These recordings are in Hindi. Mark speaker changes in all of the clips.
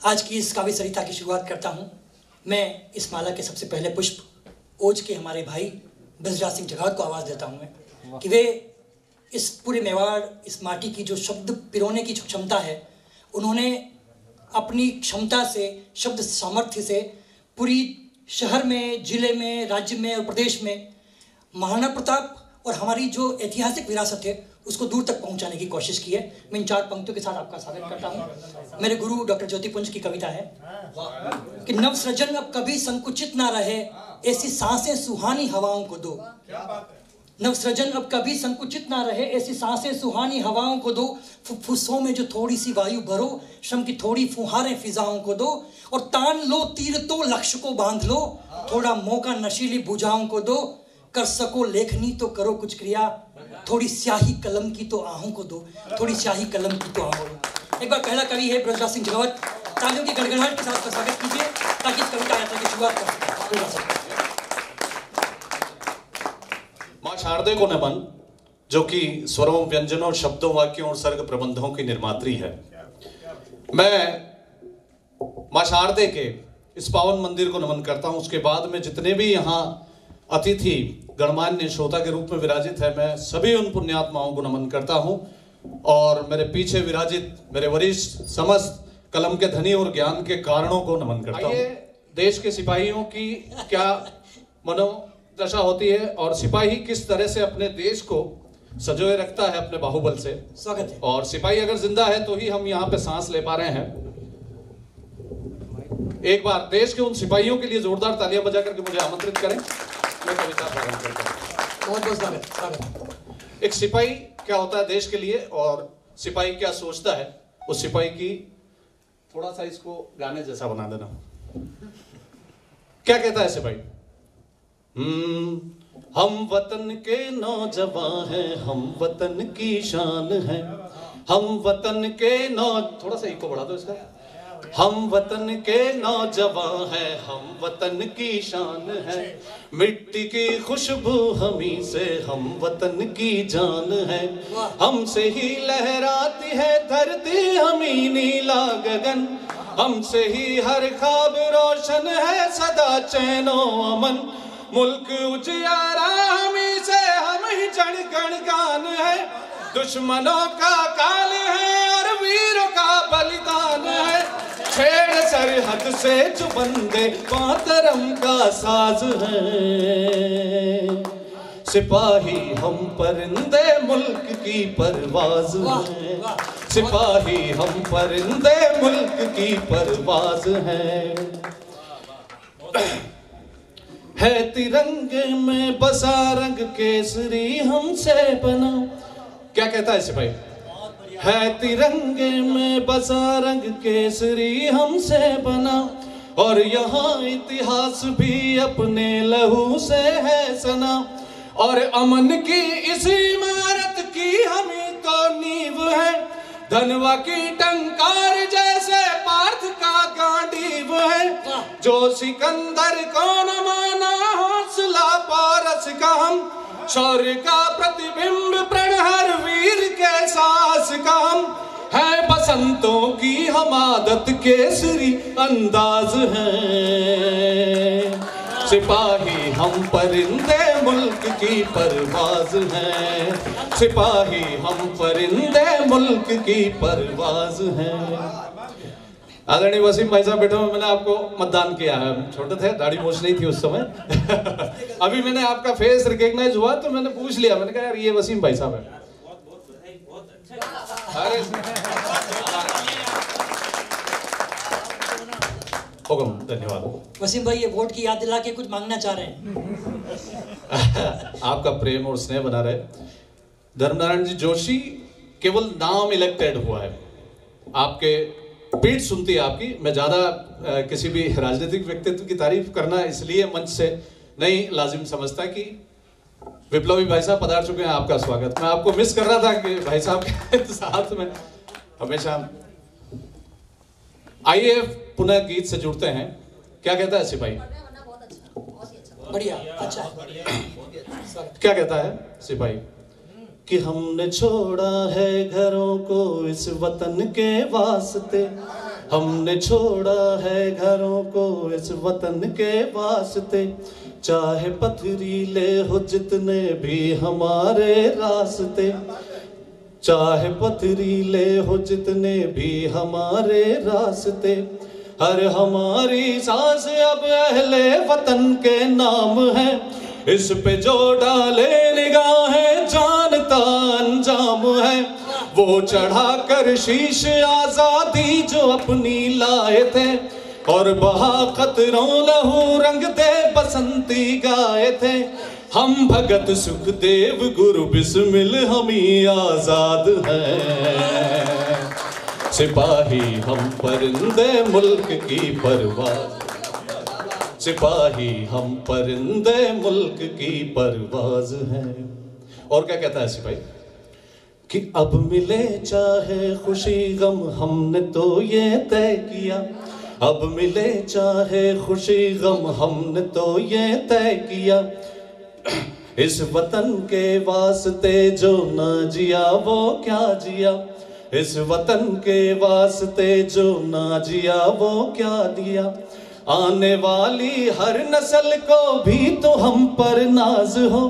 Speaker 1: आज की इस काव्य सरिता की शुरुआत करता हूँ। मैं इस माला के सबसे पहले पुष्प ओज के हमारे भाई ब्रजराज सिंह जगावत को आवाज़ देता हूँ मैं कि वे इस पूरे मेवाड़, इस माटी की जो शब्द पिरोने की जो क्षमता है, उन्होंने अपनी क्षमता से, शब्द सामर्थ्य से पूरी शहर में, जिले में, राज्य में और प्रदेश में महाराणा प्रताप और हमारी जो ऐतिहासिक विरासत है उसको दूर तक पहुंचाने की कोशिश की है। मैं इन 4 पंक्तियों के साथ आपका स्वागत करता हूं। मेरे गुरु डॉक्टर ज्योतिपुंज की कविता है कि नव सृजन अब कभी संकुचित ना रहे, ऐसी सांसें सुहानी हवाओं को दो। नव सृजन अब कभी संकुचित ना रहे, ऐसी सांसें सुहानी हवाओं को दो। फुफ्फुसों में जो थोड़ी सी वायु भरो, श्रम की थोड़ी फुहारें फिजाओं को दो। और तान लो तीर तो लक्ष्य को बांध लो, थोड़ा मौका नशीली भुजाओं को दो। कर सको लेखनी तो करो कुछ क्रिया, थोड़ी स्याही कलम की तो आहों को दो। थोड़ी स्याही कलम की तो आहों को। एक बार पहला कवि है ब्रजराज सिंह जगावत, तालियों की गड़गड़ाहट के साथ उसका स्वागत कीजिए ताकि इस कविता यात्रा की शुरुआत कर सकें।
Speaker 2: मां शारदे को नमन, जो कि स्वरों, व्यंजनों, शब्दों, वाक्यों और सर्ग प्रबंधों की निर्मात्री है। मैं मां शारदे के इस पावन मंदिर को नमन करता हूं। उसके बाद में जितने भी यहाँ अतिथि गणमान्य श्रोता के रूप में विराजित है, मैं सभी उन पुण्यात्माओं को नमन करता हूं। और मेरे पीछे विराजित मेरे वरिष्ठ समस्त कलम के धनी और ज्ञान के कारणों को नमन करता हूं। देश के सिपाहियों की क्या मनोदशा होती है और सिपाही किस तरह से अपने देश को सजोए रखता है अपने बाहुबल से।
Speaker 1: स्वागत है।
Speaker 2: और सिपाही अगर जिंदा है तो ही हम यहाँ पे सांस ले पा रहे हैं। एक बार देश के उन सिपाहियों के लिए जोरदार तालियां बजा करके मुझे आमंत्रित करें। मैं कविता प्रारंभ करता हूं।
Speaker 1: बहुत बहुत स्वागत।
Speaker 2: एक सिपाही क्या होता है देश के लिए और सिपाही क्या सोचता है, उस सिपाही की थोड़ा सा इसको गाने जैसा बना देना। क्या कहता है सिपाही? हम वतन के नौजवान हैं, हम वतन की शान है। हम वतन के थोड़ा सा इको बढ़ा दो इसका। हम वतन के नौजवान हैं, हम वतन की शान है। मिट्टी की खुशबू हमी से, हम वतन की जान है। हमसे ही लहराती है धरती, हमी नीला गगन। हमसे ही हर ख्वाब रोशन है, सदा चैनो अमन। मुल्क उजियारा हमी से, हम ही जन गण गान है। दुश्मनों का काल है और वीरों का बलिदान है। छेड़ सरहद से जो बंदे मातरम का साज है। सिपाही हम परिंदे मुल्क की परवाज है। सिपाही हम परिंदे मुल्क की परवाज है तिरंगे में बसा रंग केसरी हमसे बना। क्या कहता है सिपाही? है तिरंगे में बसा रंग केसरी हमसे बना। और यहाँ इतिहास भी अपने लहू से है सना। और अमन की इस इमारत की हमी तो नींव है। धनवा की टंकार जैसे पार्थ का गांडीव है। जो सिकंदर को न माना हौसला पारस का हम। शौर्य का प्रतिबिंब प्रण हर वीर के साहस का हम। है बसंतों की हम आदत केसरी अंदाज है। सिपाही हम परिंदे मुल्क की परवाज हैं। सिपाही हम परिंदे मुल्क की परवाज हैं। आदरणीय वसीम भाई साहब बैठे हुए, मैंने आपको मतदान किया है। छोटे थे, दाढ़ी मूछ नहीं थी उस समय। अभी मैंने आपका फेस रिकॉग्नाइज हुआ तो मैंने पूछ लिया, मैंने कहा यार ये वसीम भाई साहब है। अरे धन्यवाद
Speaker 1: वसीम भाई, ये वोट की याद दिला के कुछ मांगना चाह रहे हैं।
Speaker 2: आपका प्रेम और स्नेह बना रहे। धर्मनारायण जी जोशी केवल नाम इलेक्टेड हुआ है, आपके पीठ सुनती है आपकी। मैं ज्यादा किसी भी राजनीतिक व्यक्तित्व की तारीफ करना इसलिए मंच से नहीं लाजिम समझता कि विप्लवी भाई साहब पधार चुके हैं। आपका स्वागत। मैं आपको मिस कर रहा था कि भाई साहब के साथ में हमेशा। आइए पुनः गीत से जुड़ते हैं। क्या कहता है सिपाही?
Speaker 1: बढ़िया, अच्छा।
Speaker 2: क्या कहता है सिपाही? कि हमने छोड़ा है घरों को इस वतन के वास्ते। हमने छोड़ा है घरों को इस वतन के वास्ते, चाहे पथरीले हो जितने भी हमारे रास्ते, चाहे पथरीले हो जितने भी हमारे रास्ते, हर हमारी सांस अब अहले वतन के नाम है, इस पे जो डाले निगाहें जानता अंजाम है, वो चढ़ा कर शीश आजादी जो अपनी लाए थे, और बहा कतरों लहू रंग दे बसंती गाए थे, हम भगत सुखदेव गुरु बिस्मिल हम ही आजाद हैं, सिपाही हम परिंदे मुल्क की परवाज़, सिपाही हम परिंदे मुल्क की परवाज़ हैं। और क्या कहता है सिपाही कि अब मिले चाहे खुशी गम हमने तो ये तय किया, अब मिले चाहे खुशी गम हमने तो ये तय किया, इस वतन के वास्ते जो ना जिया वो क्या जिया, इस वतन के वास्ते जो ना जिया वो क्या दिया, आने वाली हर नस्ल को भी तो हम पर नाज हो,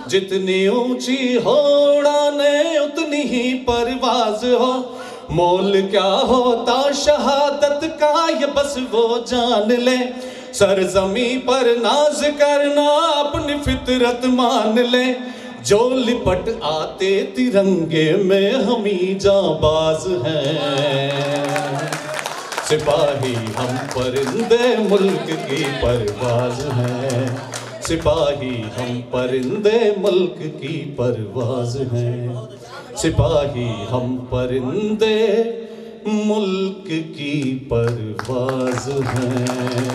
Speaker 2: जितनी ऊंची हो उड़ाने उतनी ही परवाज हो, मोल क्या होता शहादत का ये बस वो जान ले, सरजमी पर नाज करना अपनी फितरत मान ले, जो लिपट आते तिरंगे में हम ही जाबाज हैं, सिपाही हम परिंदे मुल्क की परवाज़ हैं, सिपाही हम परिंदे मुल्क की परवाज़ हैं, सिपाही हम परिंदे मुल्क की परवाज़ हैं।